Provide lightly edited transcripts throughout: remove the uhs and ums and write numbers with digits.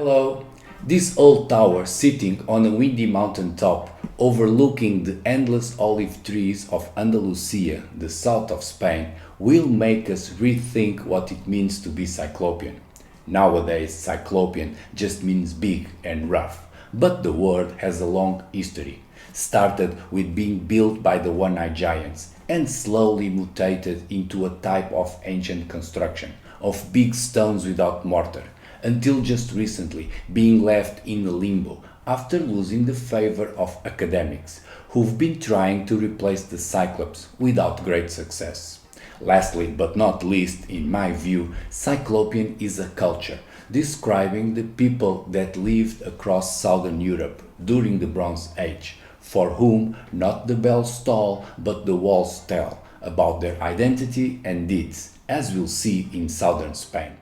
Hello! This old tower sitting on a windy mountain top overlooking the endless olive trees of Andalusia, the south of Spain, will make us rethink what it means to be Cyclopean. Nowadays, Cyclopean just means big and rough, but the word has a long history. Started with being built by the one-eyed giants and slowly mutated into a type of ancient construction of big stones without mortar, until just recently being left in a limbo after losing the favor of academics who've been trying to replace the Cyclops without great success. Lastly but not least, in my view, Cyclopean is a culture describing the people that lived across southern Europe during the Bronze Age, for whom not the bells toll but the walls tell about their identity and deeds, as we'll see in southern Spain.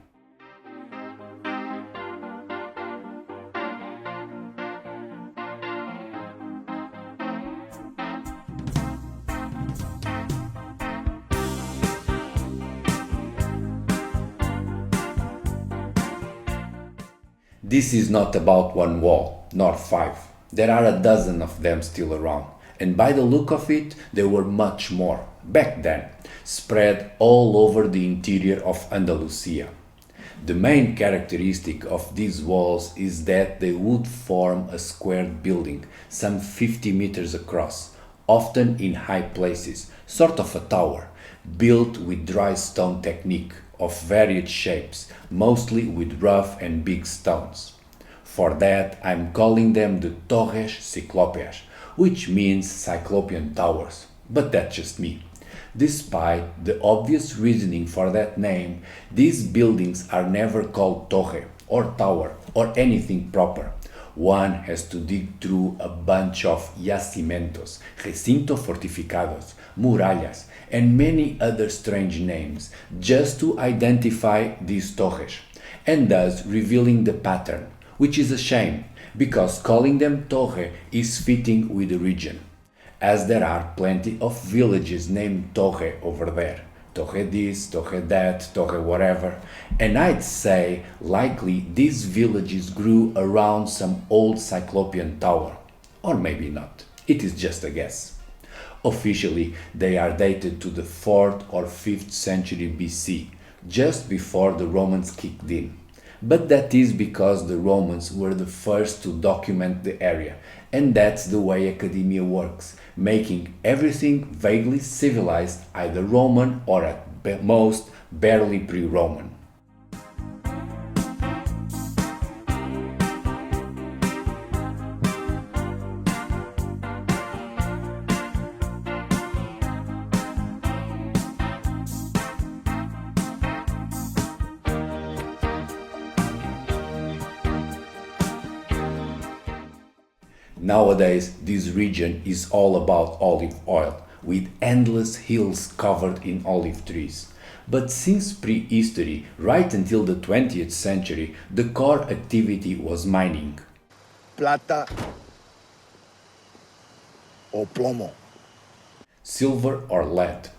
This is not about one wall, nor five. There are a dozen of them still around, and by the look of it, there were much more, back then, spread all over the interior of Andalusia. The main characteristic of these walls is that they would form a squared building, some 50 meters across, often in high places, sort of a tower, built with dry stone technique of varied shapes, mostly with rough and big stones. For that, I'm calling them the Torres Ciclópeas, which means Cyclopean Towers, but that's just me. Despite the obvious reasoning for that name, these buildings are never called torre or tower or anything proper. One has to dig through a bunch of yacimientos, recinto fortificados, murallas, and many other strange names just to identify these torres, and thus revealing the pattern, which is a shame, because calling them torre is fitting with the region, as there are plenty of villages named Torre over there. Torre this, Torre that, Torre whatever. And I'd say likely these villages grew around some old Cyclopean tower. Or maybe not. It is just a guess. Officially, they are dated to the 4th or 5th century BC, just before the Romans kicked in. But that is because the Romans were the first to document the area, and that's the way academia works, making everything vaguely civilized, either Roman or at most barely pre-Roman. Nowadays, this region is all about olive oil, with endless hills covered in olive trees. But since prehistory, right until the 20th century, the core activity was mining. Plata o plomo. Silver or lead.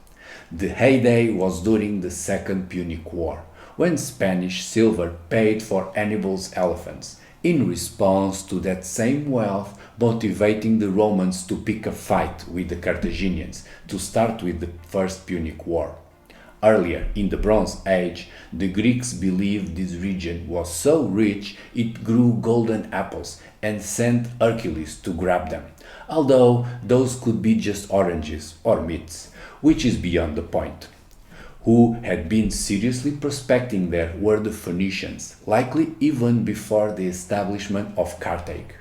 The heyday was during the Second Punic War, when Spanish silver paid for Hannibal's elephants, in response to that same wealth motivating the Romans to pick a fight with the Carthaginians to start with the First Punic War. Earlier, in the Bronze Age, the Greeks believed this region was so rich it grew golden apples and sent Hercules to grab them, although those could be just oranges or myths, which is beyond the point. Who had been seriously prospecting there were the Phoenicians, likely even before the establishment of Carthage.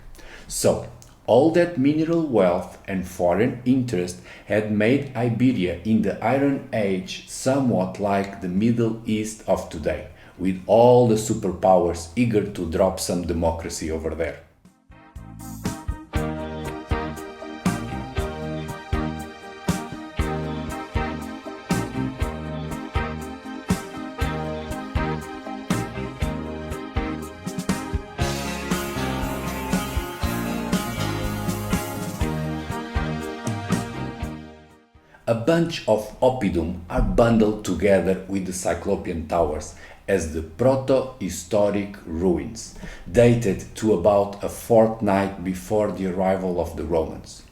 So, all that mineral wealth and foreign interest had made Iberia in the Iron Age somewhat like the Middle East of today, with all the superpowers eager to drop some democracy over there. A bunch of oppidum are bundled together with the Cyclopean towers as the proto-historic ruins, dated to about a fortnight before the arrival of the Romans.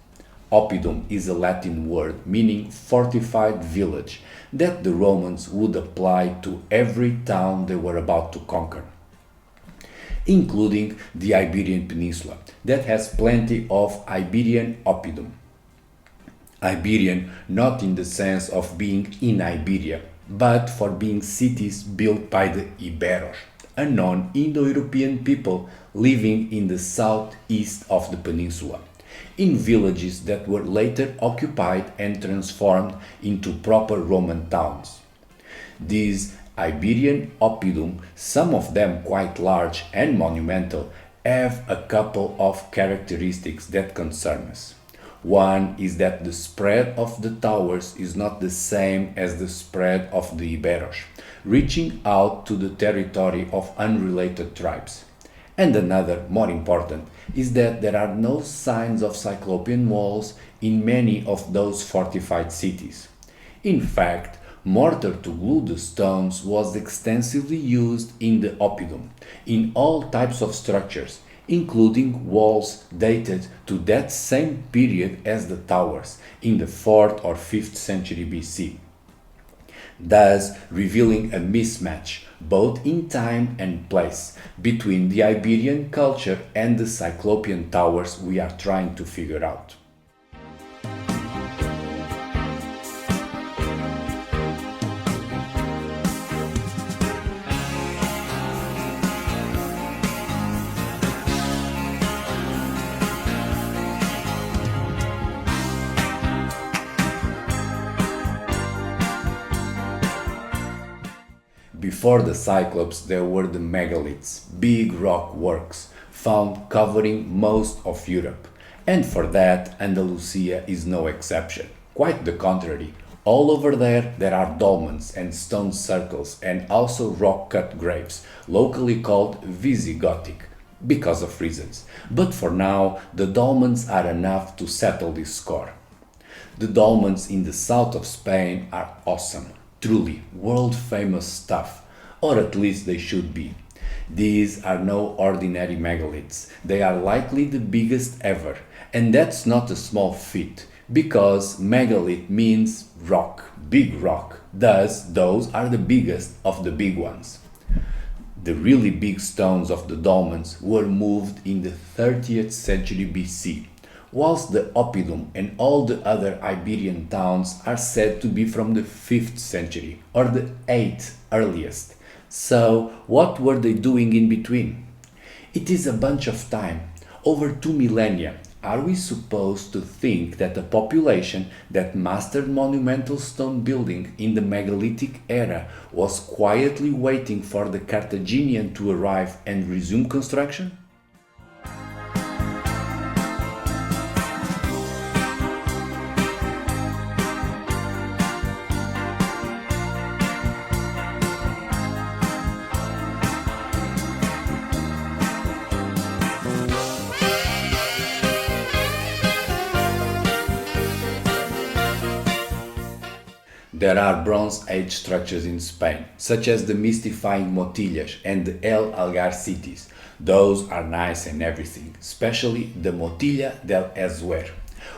Oppidum is a Latin word meaning fortified village that the Romans would apply to every town they were about to conquer, including the Iberian Peninsula, that has plenty of Iberian oppidum. Iberian not in the sense of being in Iberia, but for being cities built by the Iberos, a non-Indo-European people living in the southeast of the peninsula, in villages that were later occupied and transformed into proper Roman towns. These Iberian oppidum, some of them quite large and monumental, have a couple of characteristics that concern us. One is that the spread of the towers is not the same as the spread of the Iberos, reaching out to the territory of unrelated tribes. And another, more important, is that there are no signs of Cyclopean walls in many of those fortified cities. In fact, mortar to glue the stones was extensively used in the oppidum, in all types of structures, including walls dated to that same period as the towers, in the 4th or 5th century BC, thus revealing a mismatch, both in time and place, between the Iberian culture and the Cyclopean towers we are trying to figure out. Before the Cyclops, there were the megaliths, big rock works, found covering most of Europe. And for that, Andalusia is no exception. Quite the contrary. All over there are dolmens and stone circles and also rock-cut graves, locally called Visigothic, because of reasons. But for now, the dolmens are enough to settle this score. The dolmens in the south of Spain are awesome. Truly world-famous stuff, or at least they should be. These are no ordinary megaliths, they are likely the biggest ever, and that's not a small feat, because megalith means rock, big rock, thus those are the biggest of the big ones. The really big stones of the dolmens were moved in the 30th century BC, whilst the oppidum and all the other Iberian towns are said to be from the 5th century or the 8th earliest. So what were they doing in between? It is a bunch of time, over 2 millennia. Are we supposed to think that a population that mastered monumental stone building in the megalithic era was quietly waiting for the Carthaginian to arrive and resume construction? There are Bronze Age structures in Spain, such as the mystifying Motillas and the El Algar cities. Those are nice and everything, especially the Motilla del Azuer,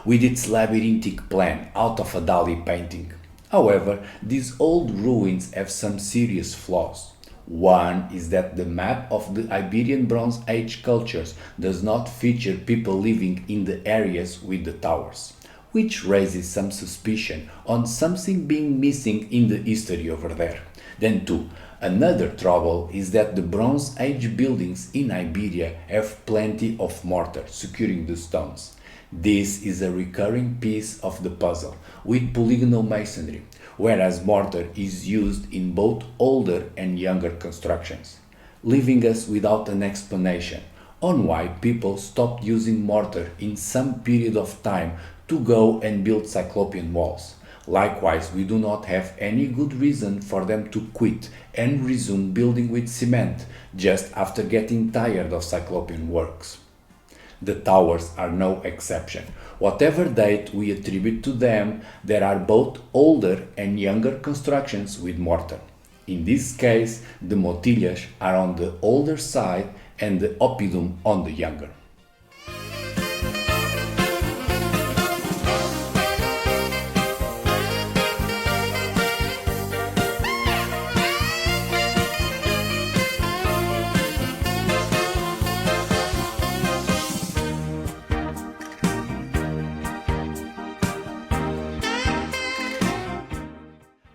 with its labyrinthic plan out of a Dali painting. However, these old ruins have some serious flaws. One is that the map of the Iberian Bronze Age cultures does not feature people living in the areas with the towers, which raises some suspicion on something being missing in the history over there. Then two, another trouble is that the Bronze Age buildings in Iberia have plenty of mortar securing the stones. This is a recurring piece of the puzzle with polygonal masonry, whereas mortar is used in both older and younger constructions, leaving us without an explanation on why people stopped using mortar in some period of time to go and build Cyclopean walls. Likewise, we do not have any good reason for them to quit and resume building with cement just after getting tired of Cyclopean works. The towers are no exception. Whatever date we attribute to them, there are both older and younger constructions with mortar. In this case, the motillas are on the older side and the oppidum on the younger.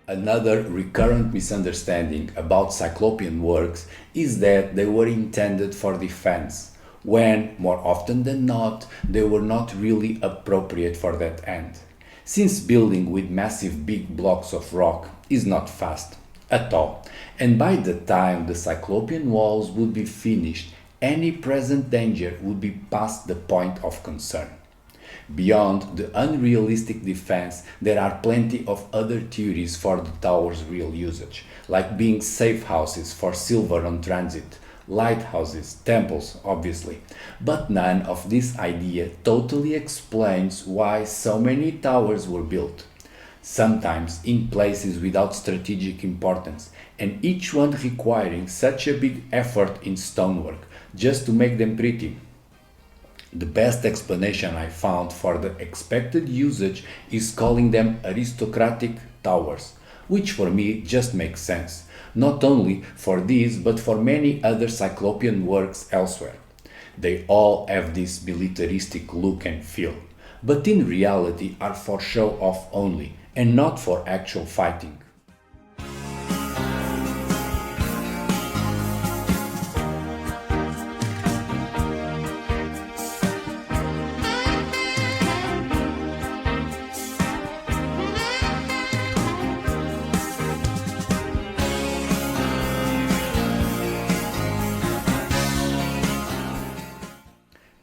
Another recurrent misunderstanding about Cyclopean works is that they were intended for defense, when, more often than not, they were not really appropriate for that end, since building with massive big blocks of rock is not fast at all, and by the time the Cyclopean walls would be finished, any present danger would be past the point of concern. Beyond the unrealistic defense, there are plenty of other theories for the tower's real usage, like being safe houses for silver on transit, lighthouses, temples, obviously. But none of this idea totally explains why so many towers were built, sometimes in places without strategic importance, and each one requiring such a big effort in stonework just to make them pretty. The best explanation I found for the expected usage is calling them aristocratic towers, which for me just makes sense, not only for these but for many other Cyclopean works elsewhere. They all have this militaristic look and feel, but in reality are for show off only and not for actual fighting.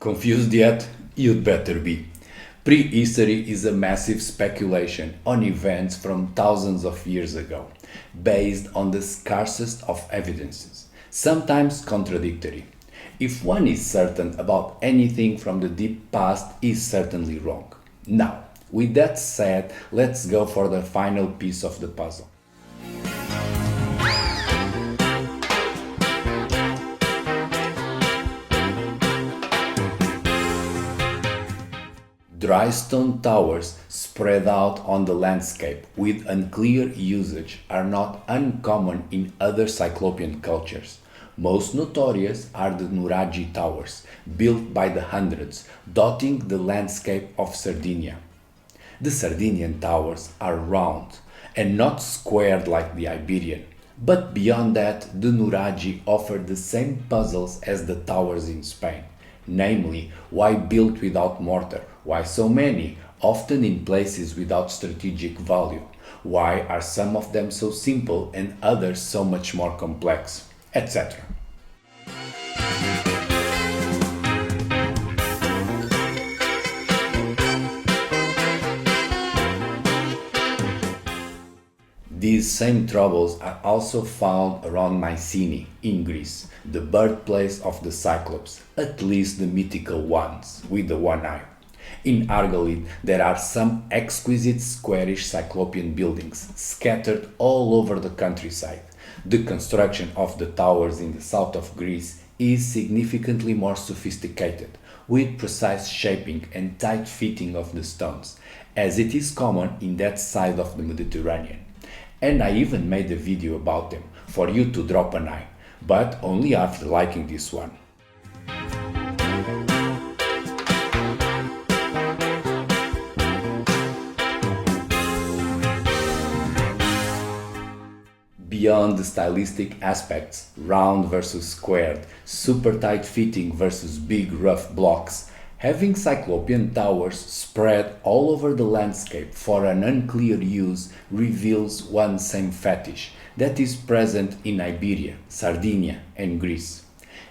Confused yet? You'd better be. Prehistory is a massive speculation on events from thousands of years ago, based on the scarcest of evidences, sometimes contradictory. If one is certain about anything from the deep past, is certainly wrong. Now, with that said, let's go for the final piece of the puzzle. Dry stone towers spread out on the landscape with unclear usage are not uncommon in other Cyclopean cultures. Most notorious are the Nuraghi towers, built by the hundreds, dotting the landscape of Sardinia. The Sardinian towers are round and not squared like the Iberian, but beyond that, the Nuraghi offer the same puzzles as the towers in Spain. Namely, why built without mortar? Why so many, often in places without strategic value? Why are some of them so simple and others so much more complex? Etc. These same troubles are also found around Mycenae in Greece, the birthplace of the Cyclops, at least the mythical ones, with the one eye. In Argolid, there are some exquisite squarish Cyclopean buildings scattered all over the countryside. The construction of the towers in the south of Greece is significantly more sophisticated, with precise shaping and tight fitting of the stones, as it is common in that side of the Mediterranean. And I even made a video about them for you to drop an eye, but only after liking this one. Beyond the stylistic aspects, round versus squared, super tight fitting versus big rough blocks, having Cyclopean towers spread all over the landscape for an unclear use reveals one same fetish that is present in Iberia, Sardinia, and Greece.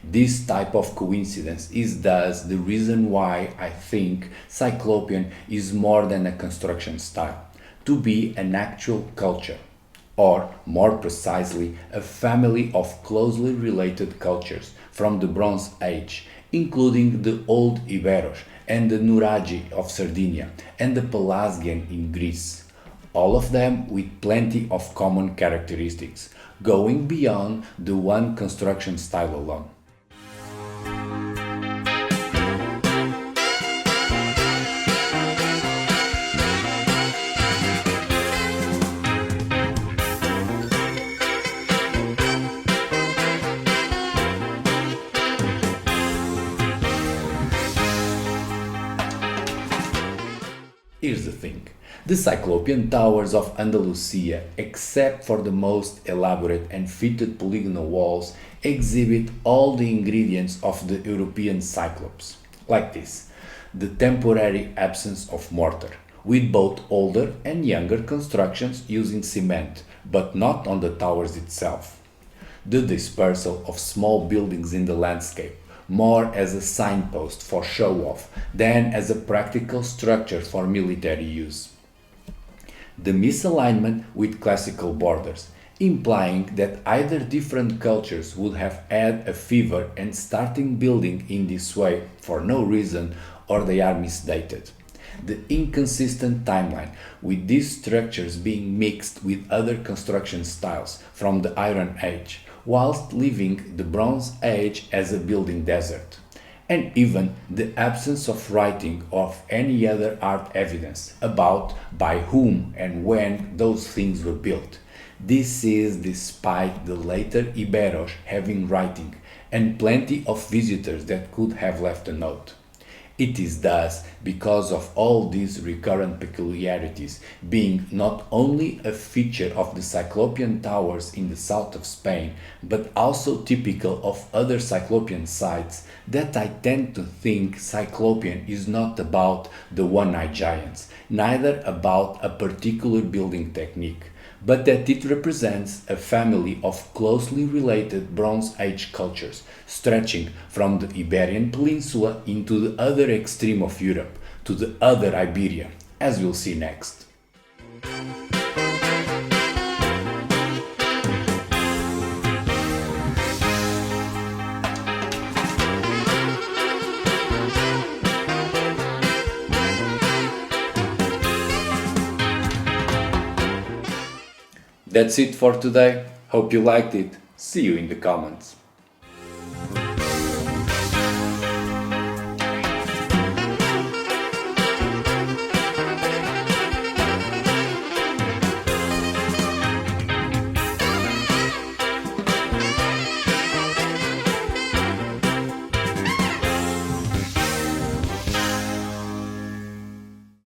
This type of coincidence is thus the reason why I think Cyclopean is more than a construction style, to be an actual culture, or more precisely, a family of closely related cultures from the Bronze Age, including the Old Iberos and the Nuraghi of Sardinia and the Pelasgian in Greece, all of them with plenty of common characteristics, going beyond the one construction style alone. Here's the thing. The Cyclopean Towers of Andalusia, except for the most elaborate and fitted polygonal walls, exhibit all the ingredients of the European Cyclops. Like this, the temporary absence of mortar, with both older and younger constructions using cement, but not on the towers itself. The dispersal of small buildings in the landscape, more as a signpost for show-off than as a practical structure for military use. The misalignment with classical borders, implying that either different cultures would have had a fever and starting building in this way for no reason, or they are misdated. The inconsistent timeline, with these structures being mixed with other construction styles from the Iron Age, whilst leaving the Bronze Age as a building desert. And even the absence of writing of any other art evidence about by whom and when those things were built. This is despite the later Iberos having writing and plenty of visitors that could have left a note. It is thus because of all these recurrent peculiarities being not only a feature of the Cyclopean towers in the south of Spain, but also typical of other Cyclopean sites, that I tend to think Cyclopean is not about the one-eyed giants, neither about a particular building technique, but that it represents a family of closely related Bronze Age cultures, stretching from the Iberian Peninsula into the other extreme of Europe, to the other Iberia, as we'll see next. That's it for today. Hope you liked it. See you in the comments.